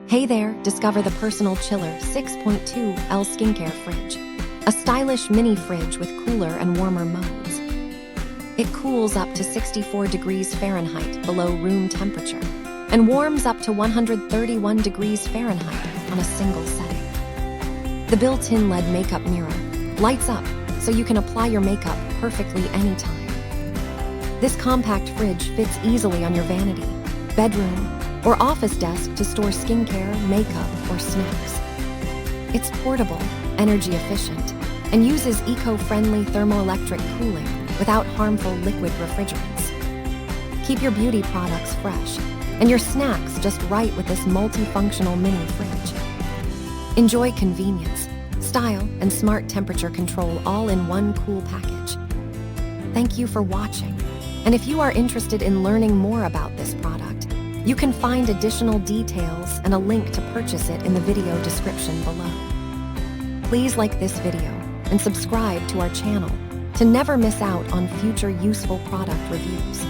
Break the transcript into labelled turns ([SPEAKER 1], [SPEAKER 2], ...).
[SPEAKER 1] Hey there, discover the Personal Chiller 6.2L Skincare Fridge, a stylish mini fridge with cooler and warmer modes. It cools up to 64 degrees Fahrenheit below room temperature and warms up to 131 degrees Fahrenheit on a single setting. The built-in LED makeup mirror lights up so you can apply your makeup perfectly anytime. This compact fridge fits easily on your vanity, bedroom, or office desk to store skincare, makeup, or snacks. It's portable, energy efficient, and uses eco-friendly thermoelectric cooling without harmful liquid refrigerants. Keep your beauty products fresh and your snacks just right with this multifunctional mini fridge. Enjoy convenience, style, and smart temperature control all in one cool package. Thank you for watching, and if you are interested in learning more about this product, you can find additional details and a link to purchase it in the video description below. Please like this video and subscribe to our channel to never miss out on future useful product reviews.